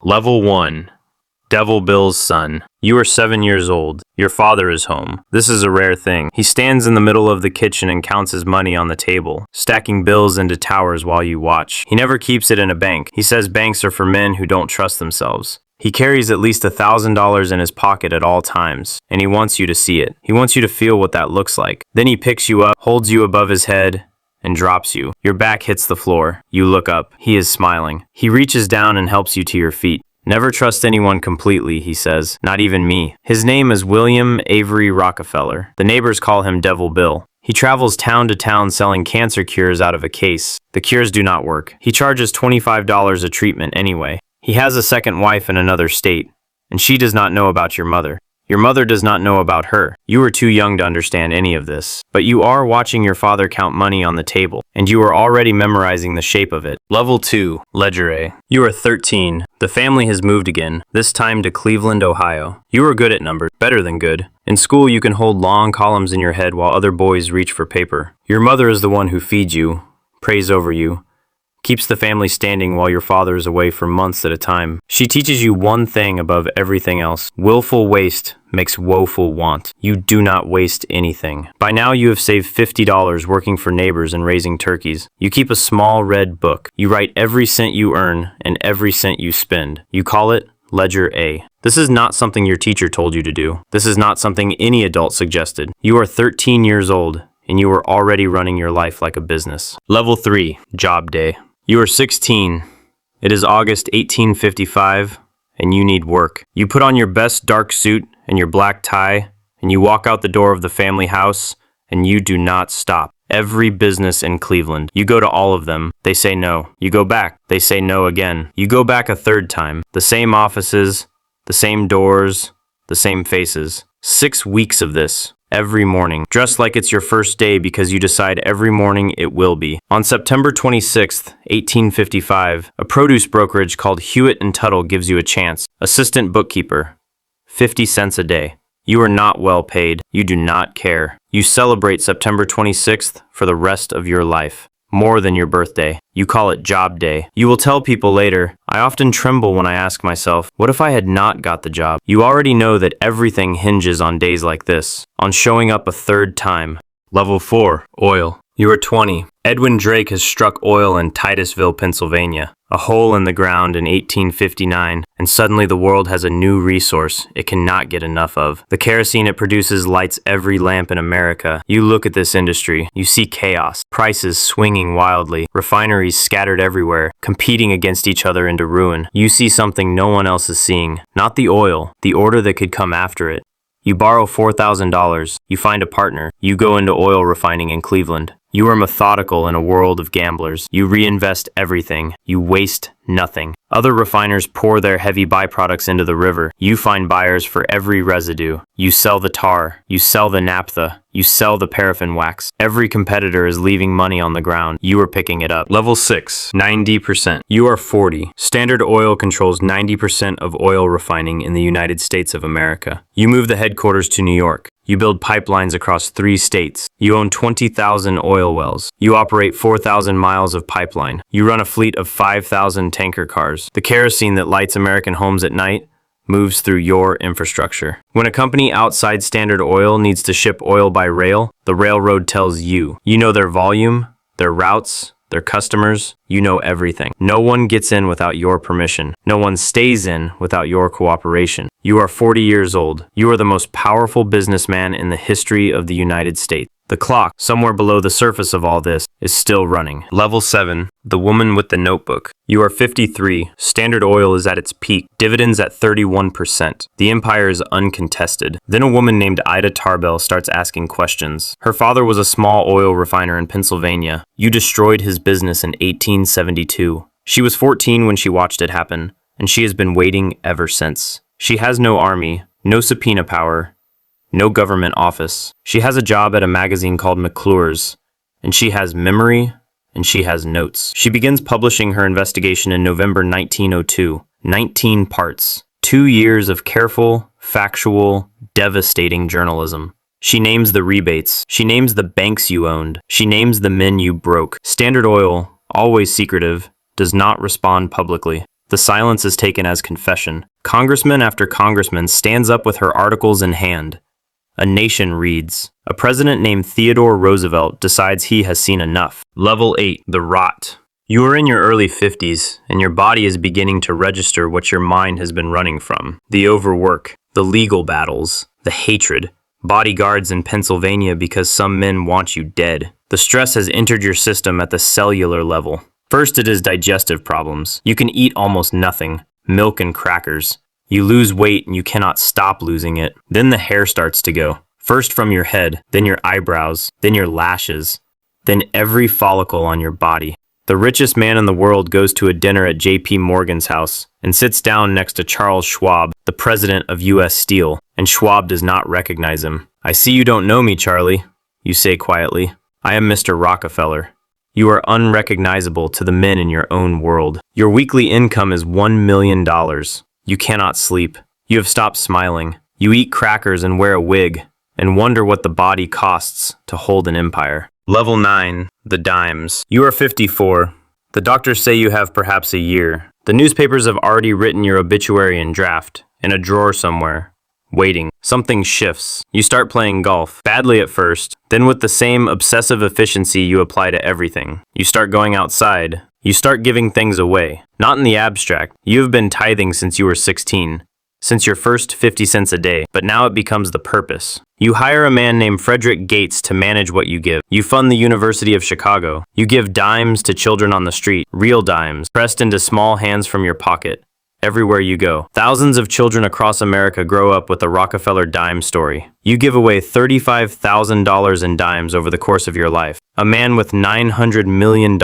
Level 1. Devil Bill's son. You are 7 years old. Your father is home. This is a rare thing. He stands in the middle of the kitchen and counts his money on the table, stacking bills into towers while you watch. He never keeps it in a bank. He says banks are for men who don't trust themselves. He carries at least $1,000 in his pocket at all times, and he wants you to see it. He wants you to feel what that looks like. Then he picks you up, holds you above his head, and drops you. Your back hits the floor. You look up. He is smiling. He reaches down and helps you to your feet. Never trust anyone completely, he says, not even me. His name is William Avery Rockefeller. The neighbors call him Devil Bill. He travels town to town selling cancer cures out of a case. The cures do not work. He charges $25 a treatment anyway. He has a second wife in another state, and she does not know about your mother. Your mother does not know about her. You are too young to understand any of this. But you are watching your father count money on the table, and you are already memorizing the shape of it. Level 2. Ledger A. You are 13. The family has moved again, this time to Cleveland, Ohio. You are good at numbers, better than good. In school, you can hold long columns in your head while other boys reach for paper. Your mother is the one who feeds you, prays over you, keeps the family standing while your father is away for months at a time. She teaches you one thing above everything else. Willful waste makes woeful want. You do not waste anything. By now you have saved $50 working for neighbors and raising turkeys. You keep a small red book. You write every cent you earn and every cent you spend. You call it Ledger A. This is not something your teacher told you to do. This is not something any adult suggested. You are 13 years old and you are already running your life like a business. Level 3. Job Day. You are 16. It is August 1855, and you need work. You put on your best dark suit and your black tie, and you walk out the door of the family house, and you do not stop. Every business in Cleveland. You go to all of them. They say no. You go back. They say no again. You go back a third time. The same offices, the same doors, the same faces. 6 weeks of this. Every morning, dressed like it's your first day because you decide every morning it will be. On September 26th, 1855, a produce brokerage called Hewitt & Tuttle gives you a chance. Assistant bookkeeper, 50 cents a day. You are not well paid. You do not care. You celebrate September 26th for the rest of your life. More than your birthday. You call it Job Day. You will tell people later, I often tremble when I ask myself, what if I had not got the job? You already know that everything hinges on days like this, on showing up a third time. Level 4. Oil. You are 20. Edwin Drake has struck oil in Titusville, Pennsylvania, a hole in the ground in 1859, and suddenly the world has a new resource it cannot get enough of. The kerosene it produces lights every lamp in America. You look at this industry, you see chaos, prices swinging wildly, refineries scattered everywhere, competing against each other into ruin. You see something no one else is seeing, not the oil, the order that could come after it. You borrow $4,000, you find a partner, you go into oil refining in Cleveland. You are methodical in a world of gamblers. You reinvest everything. You waste nothing. Other refiners pour their heavy byproducts into the river. You find buyers for every residue. You sell the tar. You sell the naphtha. You sell the paraffin wax. Every competitor is leaving money on the ground. You are picking it up. Level 6. 90%. You are 40. Standard Oil controls 90% of oil refining in the United States of America. You move the headquarters to New York. You build pipelines across 3 states. You own 20,000 oil wells. You operate 4,000 miles of pipeline. You run a fleet of 5,000 tanker cars. The kerosene that lights American homes at night moves through your infrastructure. When a company outside Standard Oil needs to ship oil by rail, the railroad tells you. You know their volume, their routes, their customers. You know everything. No one gets in without your permission. No one stays in without your cooperation. You are 40 years old. You are the most powerful businessman in the history of the United States. The clock, somewhere below the surface of all this, is still running. Level 7. The woman with the notebook. You are 53. Standard Oil is at its peak. Dividends at 31%. The empire is uncontested. Then a woman named Ida Tarbell starts asking questions. Her father was a small oil refiner in Pennsylvania. You destroyed his business in 1872. She was 14 when she watched it happen, and she has been waiting ever since. She has no army, no subpoena power, no government office. She has a job at a magazine called McClure's, and she has memory, and she has notes. She begins publishing her investigation in November 1902. 19 parts. 2 years of careful, factual, devastating journalism. She names the rebates. She names the banks you owned. She names the men you broke. Standard Oil, always secretive, does not respond publicly. The silence is taken as confession. Congressman after congressman stands up with her articles in hand. A nation reads. A president named Theodore Roosevelt decides he has seen enough. Level 8. The Rot. You are in your early 50s, and your body is beginning to register what your mind has been running from. The overwork, the legal battles, the hatred, bodyguards in Pennsylvania because some men want you dead. The stress has entered your system at the cellular level. First, it is digestive problems. You can eat almost nothing, milk and crackers. You lose weight and you cannot stop losing it. Then the hair starts to go. First from your head, then your eyebrows, then your lashes, then every follicle on your body. The richest man in the world goes to a dinner at J.P. Morgan's house and sits down next to Charles Schwab, the president of U.S. Steel, and Schwab does not recognize him. "I see you don't know me, Charlie," you say quietly. "I am Mr. Rockefeller." You are unrecognizable to the men in your own world. Your weekly income is $1 million. You cannot sleep. You have stopped smiling. You eat crackers and wear a wig and wonder what the body costs to hold an empire. Level 9. The Dimes. You are 54. The doctors say you have perhaps a year. The newspapers have already written your obituary in draft, in a drawer somewhere, waiting. Something shifts. You start playing golf, badly at first, then with the same obsessive efficiency you apply to everything. You start going outside. You start giving things away. Not in the abstract. You have been tithing since you were 16. Since your first 50 cents a day, but now it becomes the purpose. You hire a man named Frederick Gates to manage what you give. You fund the University of Chicago. You give dimes to children on the street, real dimes, pressed into small hands from your pocket, everywhere you go. Thousands of children across America grow up with the Rockefeller dime story. You give away $35,000 in dimes over the course of your life. A man with $900 million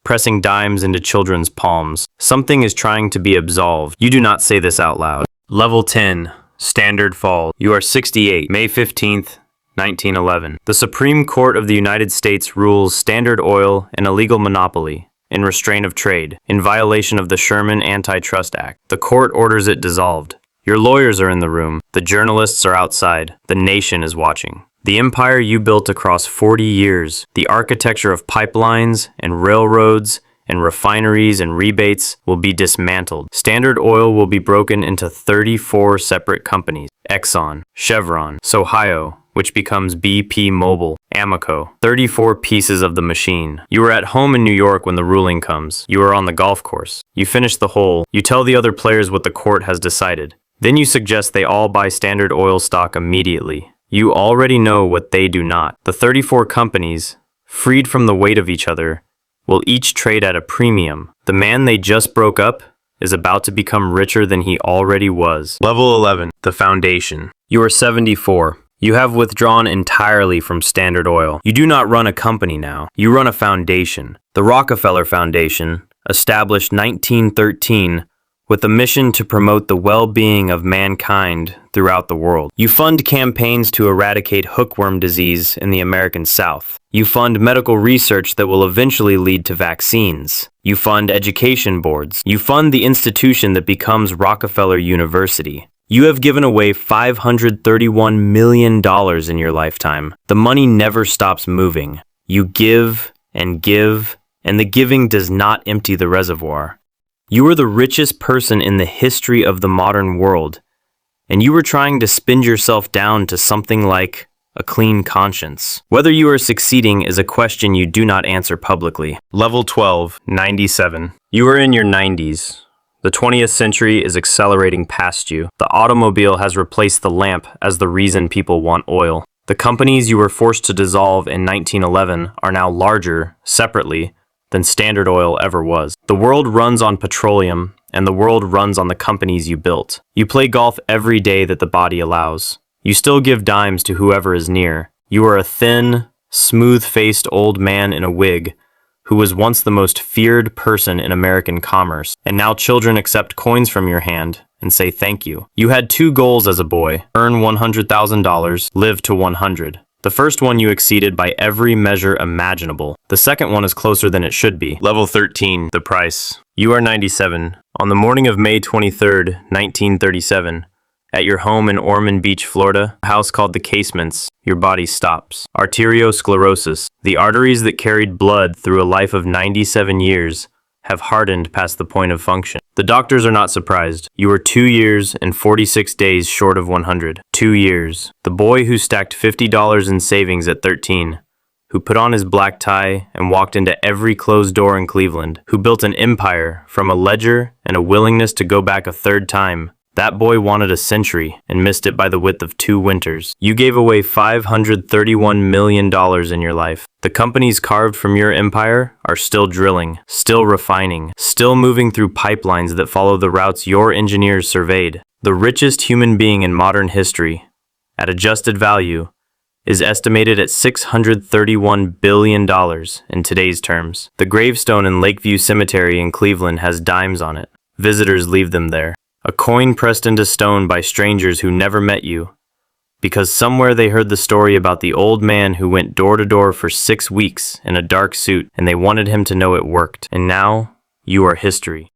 pressing dimes into children's palms. Something is trying to be absolved. You do not say this out loud. Level 10. Standard Fall. You are 68. May 15th, 1911. The Supreme Court of the United States rules Standard Oil an illegal monopoly in restraint of trade, in violation of the Sherman Antitrust Act. The court orders it dissolved. Your lawyers are in the room. The journalists are outside. The nation is watching. The empire you built across 40 years, the architecture of pipelines and railroads and refineries and rebates will be dismantled. Standard Oil will be broken into 34 separate companies. Exxon, Chevron, Sohio, which becomes BP Mobile, Amoco. 34 pieces of the machine. You are at home in New York when the ruling comes. You are on the golf course. You finish the hole. You tell the other players what the court has decided. Then you suggest they all buy Standard Oil stock immediately. You already know what they do not. The 34 companies, freed from the weight of each other, will each trade at a premium. The man they just broke up is about to become richer than he already was. Level 11. The Foundation. You are 74. You have withdrawn entirely from Standard Oil. You do not run a company now. You run a foundation. The Rockefeller Foundation, established 1913, with a mission to promote the well-being of mankind throughout the world. You fund campaigns to eradicate hookworm disease in the American South. You fund medical research that will eventually lead to vaccines. You fund education boards. You fund the institution that becomes Rockefeller University. You have given away $531 million in your lifetime. The money never stops moving. You give, and the giving does not empty the reservoir. You are the richest person in the history of the modern world, and you were trying to spin yourself down to something like a clean conscience. Whether you are succeeding is a question you do not answer publicly. Level 12, 97. You are in your 90s. The 20th century is accelerating past you. The automobile has replaced the lamp as the reason people want oil. The companies you were forced to dissolve in 1911 are now larger, separately, than Standard Oil ever was. The world runs on petroleum, and the world runs on the companies you built. You play golf every day that the body allows. You still give dimes to whoever is near. You are a thin, smooth-faced old man in a wig who was once the most feared person in American commerce, and now children accept coins from your hand and say thank you. You had two goals as a boy: earn $100,000, live to 100. The first one you exceeded by every measure imaginable. The second one is closer than it should be. Level 13, the price. You are 97. On the morning of May 23rd, 1937, at your home in Ormond Beach, Florida, a house called the Casements, your body stops. Arteriosclerosis, the arteries that carried blood through a life of 97 years, have hardened past the point of function. The doctors are not surprised. You are 2 years and 46 days short of 100. 2 years. The boy who stacked $50 in savings at 13, who put on his black tie and walked into every closed door in Cleveland, who built an empire from a ledger and a willingness to go back a third time. That boy wanted a century and missed it by the width of 2 winters. You gave away $531 million in your life. The companies carved from your empire are still drilling, still refining, still moving through pipelines that follow the routes your engineers surveyed. The richest human being in modern history, at adjusted value, is estimated at $631 billion in today's terms. The gravestone in Lakeview Cemetery in Cleveland has dimes on it. Visitors leave them there. A coin pressed into stone by strangers who never met you, because somewhere they heard the story about the old man who went door to door for 6 weeks in a dark suit, and they wanted him to know it worked. And now, you are history.